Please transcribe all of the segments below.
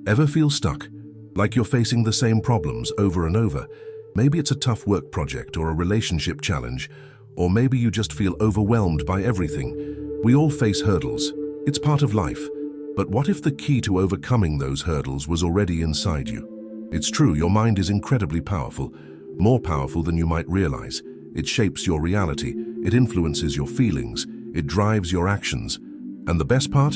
Ever feel stuck? Like you're facing the same problems over and over? Maybe it's a tough work project or a relationship challenge, or maybe you just feel overwhelmed by everything. We all face hurdles. It's part of life. But what if the key to overcoming those hurdles was already inside you? It's true, your mind is incredibly powerful, more powerful than you might realize. It shapes your reality, it influences your feelings, it drives your actions. And the best part?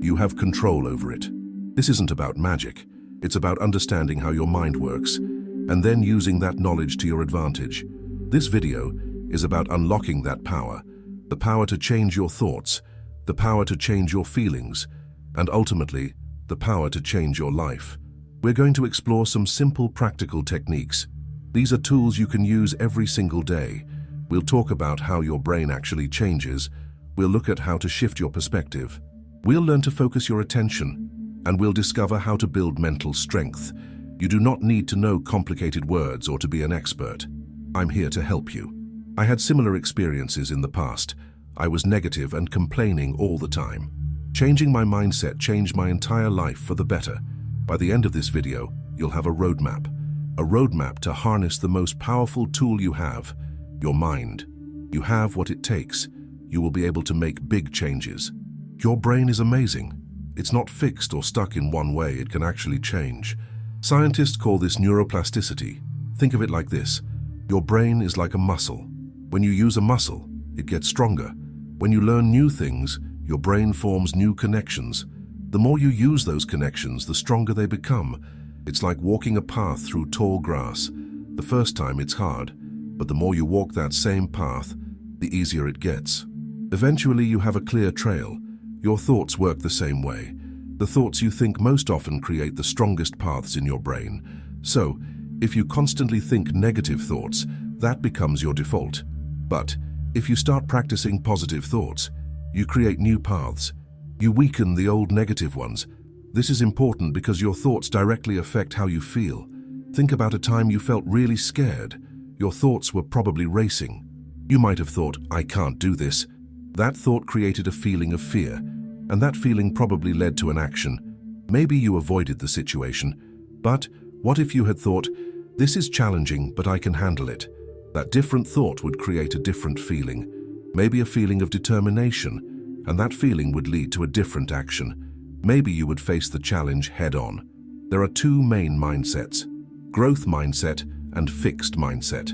You have control over it. This isn't about magic. It's about understanding how your mind works, and then using that knowledge to your advantage. This video is about unlocking that power, the power to change your thoughts, the power to change your feelings, and ultimately, the power to change your life. We're going to explore some simple, practical techniques. These are tools you can use every single day. We'll talk about how your brain actually changes. We'll look at how to shift your perspective. We'll learn to focus your attention, and we'll discover how to build mental strength. You do not need to know complicated words or to be an expert. I'm here to help you. I had similar experiences in the past. I was negative and complaining all the time. Changing my mindset changed my entire life for the better. By the end of this video, you'll have a roadmap to harness the most powerful tool you have, your mind. You have what it takes. You will be able to make big changes. Your brain is amazing. It's not fixed or stuck in one way, it can actually change. Scientists call this neuroplasticity. Think of it like this. Your brain is like a muscle. When you use a muscle, it gets stronger. When you learn new things, your brain forms new connections. The more you use those connections, the stronger they become. It's like walking a path through tall grass. The first time it's hard, but the more you walk that same path, the easier it gets. Eventually you have a clear trail. Your thoughts work the same way. The thoughts you think most often create the strongest paths in your brain. So, if you constantly think negative thoughts, that becomes your default. But if you start practicing positive thoughts, you create new paths. You weaken the old negative ones. This is important because your thoughts directly affect how you feel. Think about a time you felt really scared. Your thoughts were probably racing. You might have thought, I can't do this. That thought created a feeling of fear, and that feeling probably led to an action. Maybe you avoided the situation, but what if you had thought, this is challenging, but I can handle it? That different thought would create a different feeling, maybe a feeling of determination, and that feeling would lead to a different action. Maybe you would face the challenge head-on. There are two main mindsets, growth mindset and fixed mindset.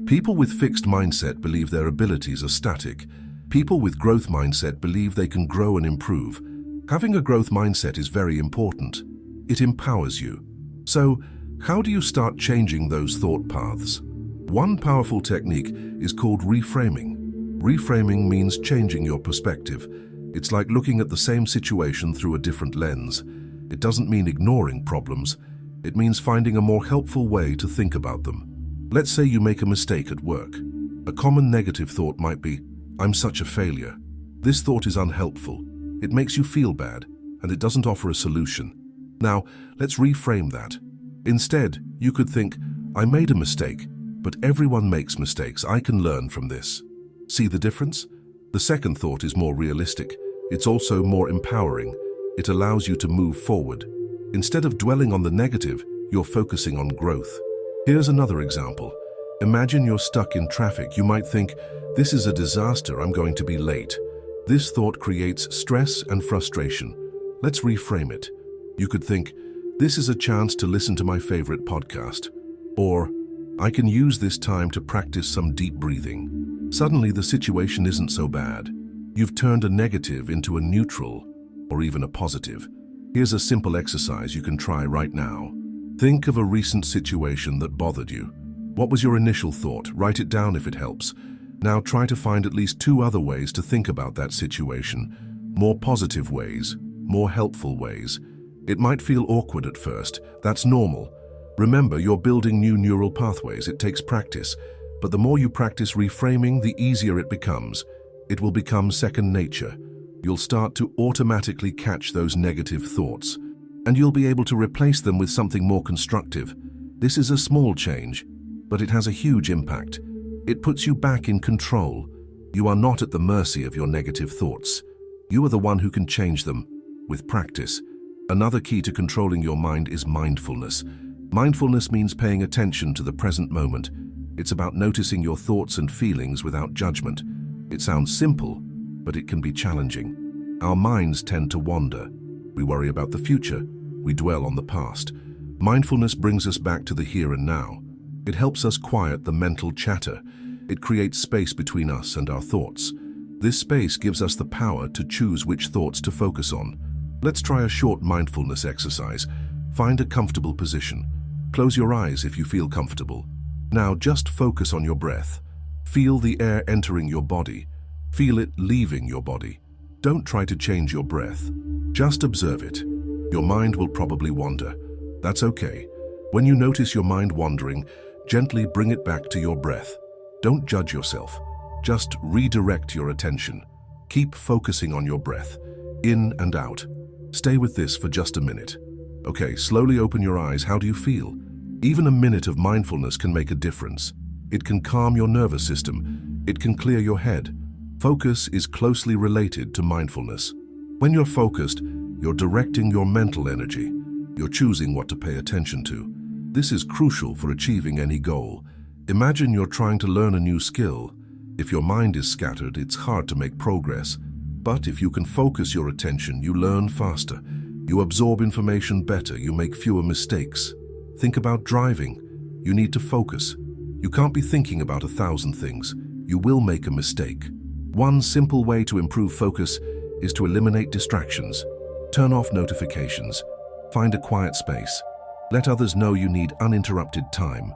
People with fixed mindset believe their abilities are static. People with growth mindset believe they can grow and improve. Having a growth mindset is very important. It empowers you. So, how do you start changing those thought paths? One powerful technique is called reframing. Reframing means changing your perspective. It's like looking at the same situation through a different lens. It doesn't mean ignoring problems. It means finding a more helpful way to think about them. Let's say you make a mistake at work. A common negative thought might be, I'm such a failure. This thought is unhelpful. It makes you feel bad, and it doesn't offer a solution. Now, let's reframe that. Instead, you could think, I made a mistake, but everyone makes mistakes. I can learn from this. See the difference? The second thought is more realistic. It's also more empowering. It allows you to move forward. Instead of dwelling on the negative, you're focusing on growth. Here's another example. Imagine you're stuck in traffic. You might think, this is a disaster, I'm going to be late. This thought creates stress and frustration. Let's reframe it. You could think, this is a chance to listen to my favorite podcast. Or, I can use this time to practice some deep breathing. Suddenly the situation isn't so bad. You've turned a negative into a neutral, or even a positive. Here's a simple exercise you can try right now. Think of a recent situation that bothered you. What was your initial thought? Write it down if it helps. Now try to find at least 2 other ways to think about that situation. More positive ways, more helpful ways. It might feel awkward at first. That's normal. Remember, you're building new neural pathways. It takes practice. But the more you practice reframing, the easier it becomes. It will become second nature. You'll start to automatically catch those negative thoughts, and you'll be able to replace them with something more constructive. This is a small change, but it has a huge impact. It puts you back in control. You are not at the mercy of your negative thoughts. You are the one who can change them with practice. Another key to controlling your mind is mindfulness. Mindfulness means paying attention to the present moment. It's about noticing your thoughts and feelings without judgment. It sounds simple, but it can be challenging. Our minds tend to wander. We worry about the future. We dwell on the past. Mindfulness brings us back to the here and now. It helps us quiet the mental chatter. It creates space between us and our thoughts. This space gives us the power to choose which thoughts to focus on. Let's try a short mindfulness exercise. Find a comfortable position. Close your eyes if you feel comfortable. Now just focus on your breath. Feel the air entering your body. Feel it leaving your body. Don't try to change your breath. Just observe it. Your mind will probably wander. That's okay. When you notice your mind wandering, gently bring it back to your breath. Don't judge yourself. Just redirect your attention. Keep focusing on your breath, in and out. Stay with this for just a minute. Okay, slowly open your eyes. How do you feel? Even a minute of mindfulness can make a difference. It can calm your nervous system. It can clear your head. Focus is closely related to mindfulness. When you're focused, you're directing your mental energy. You're choosing what to pay attention to. This is crucial for achieving any goal. Imagine you're trying to learn a new skill. If your mind is scattered, it's hard to make progress. But if you can focus your attention, you learn faster. You absorb information better. You make fewer mistakes. Think about driving. You need to focus. You can't be thinking about 1,000 things. You will make a mistake. One simple way to improve focus is to eliminate distractions. Turn off notifications. Find a quiet space. Let others know you need uninterrupted time.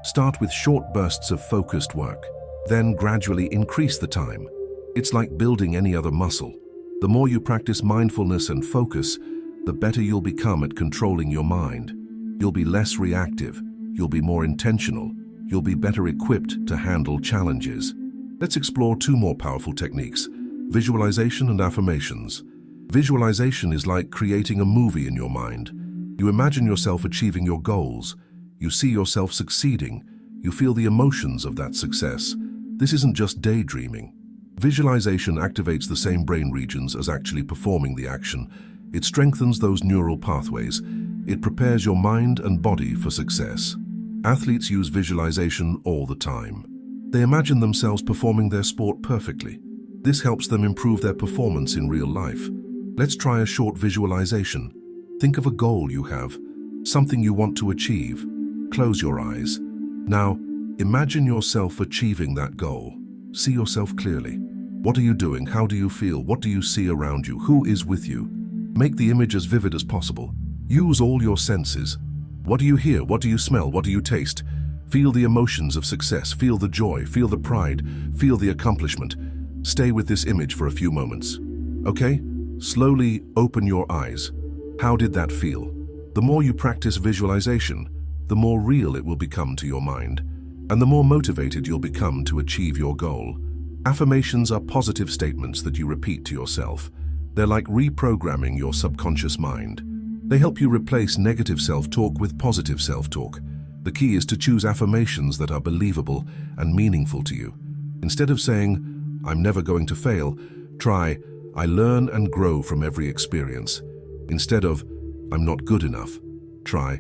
Start with short bursts of focused work. Then gradually increase the time. It's like building any other muscle. The more you practice mindfulness and focus, the better you'll become at controlling your mind. You'll be less reactive. You'll be more intentional. You'll be better equipped to handle challenges. Let's explore two more powerful techniques: visualization and affirmations. Visualization is like creating a movie in your mind. You imagine yourself achieving your goals. You see yourself succeeding. You feel the emotions of that success. This isn't just daydreaming. Visualization activates the same brain regions as actually performing the action. It strengthens those neural pathways. It prepares your mind and body for success. Athletes use visualization all the time. They imagine themselves performing their sport perfectly. This helps them improve their performance in real life. Let's try a short visualization. Think of a goal you have, something you want to achieve. Close your eyes. Now, imagine yourself achieving that goal. See yourself clearly. What are you doing? How do you feel? What do you see around you? Who is with you? Make the image as vivid as possible. Use all your senses. What do you hear? What do you smell? What do you taste? Feel the emotions of success. Feel the joy. Feel the pride. Feel the accomplishment. Stay with this image for a few moments. Okay? Slowly open your eyes. How did that feel? The more you practice visualization, the more real it will become to your mind, and the more motivated you'll become to achieve your goal. Affirmations are positive statements that you repeat to yourself. They're like reprogramming your subconscious mind. They help you replace negative self-talk with positive self-talk. The key is to choose affirmations that are believable and meaningful to you. Instead of saying, "I'm never going to fail," try, "I learn and grow from every experience." Instead of, "I'm not good enough," try,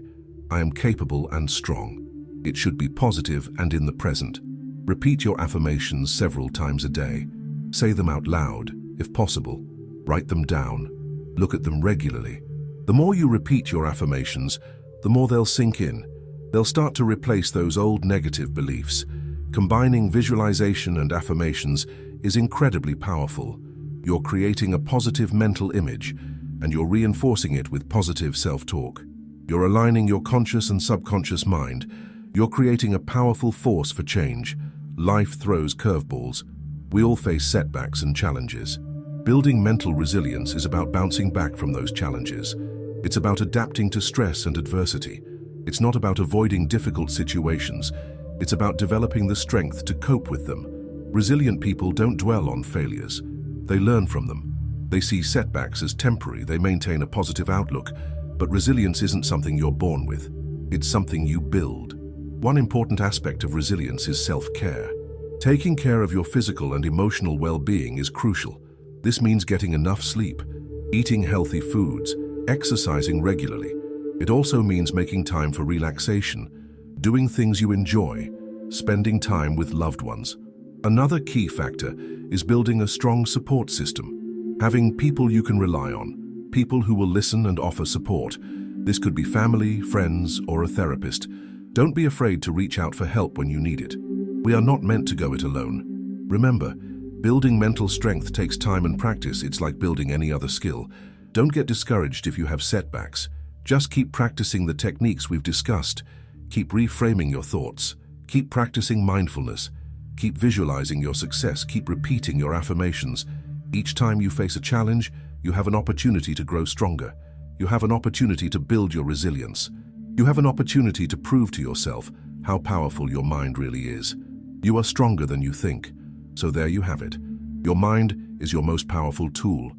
"I am capable and strong." It should be positive and in the present. Repeat your affirmations several times a day. Say them out loud, if possible. Write them down. Look at them regularly. The more you repeat your affirmations, the more they'll sink in. They'll start to replace those old negative beliefs. Combining visualization and affirmations is incredibly powerful. You're creating a positive mental image, and you're reinforcing it with positive self-talk. You're aligning your conscious and subconscious mind. You're creating a powerful force for change. Life throws curveballs. We all face setbacks and challenges. Building mental resilience is about bouncing back from those challenges. It's about adapting to stress and adversity. It's not about avoiding difficult situations. It's about developing the strength to cope with them. Resilient people don't dwell on failures. They learn from them. They see setbacks as temporary. They maintain a positive outlook. But resilience isn't something you're born with. It's something you build. One important aspect of resilience is self-care. Taking care of your physical and emotional well-being is crucial. This means getting enough sleep, eating healthy foods, exercising regularly. It also means making time for relaxation, doing things you enjoy, spending time with loved ones. Another key factor is building a strong support system. Having people you can rely on, people who will listen and offer support. This could be family, friends, or a therapist. Don't be afraid to reach out for help when you need it. We are not meant to go it alone. Remember, building mental strength takes time and practice. It's like building any other skill. Don't get discouraged if you have setbacks. Just keep practicing the techniques we've discussed. Keep reframing your thoughts. Keep practicing mindfulness. Keep visualizing your success. Keep repeating your affirmations. Each time you face a challenge, you have an opportunity to grow stronger. You have an opportunity to build your resilience. You have an opportunity to prove to yourself how powerful your mind really is. You are stronger than you think. So there you have it. Your mind is your most powerful tool.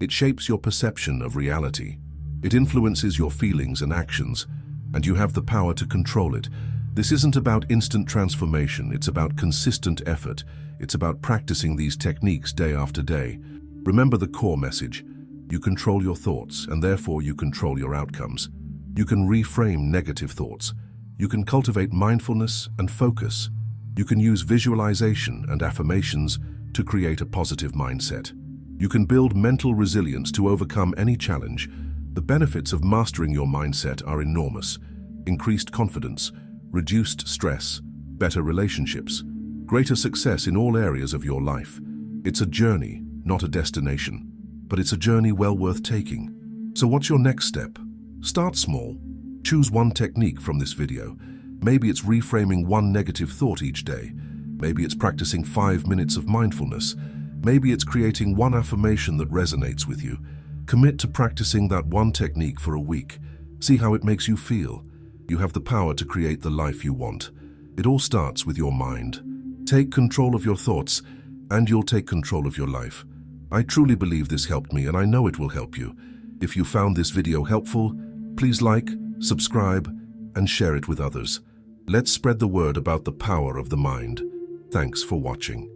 It shapes your perception of reality. It influences your feelings and actions, and you have the power to control it. This isn't about instant transformation. It's about consistent effort. It's about practicing these techniques day after day. Remember the core message. You control your thoughts, and therefore you control your outcomes. You can reframe negative thoughts. You can cultivate mindfulness and focus. You can use visualization and affirmations to create a positive mindset. You can build mental resilience to overcome any challenge. The benefits of mastering your mindset are enormous. Increased confidence, reduced stress, better relationships, greater success in all areas of your life. It's a journey, not a destination, but it's a journey well worth taking. So what's your next step? Start small. Choose one technique from this video. Maybe it's reframing one negative thought each day. Maybe it's practicing 5 minutes of mindfulness. Maybe it's creating one affirmation that resonates with you. Commit to practicing that one technique for a week. See how it makes you feel. You have the power to create the life you want. It all starts with your mind. Take control of your thoughts, and you'll take control of your life. I truly believe this helped me, and I know it will help you. If you found this video helpful, please like, subscribe, and share it with others. Let's spread the word about the power of the mind. Thanks for watching.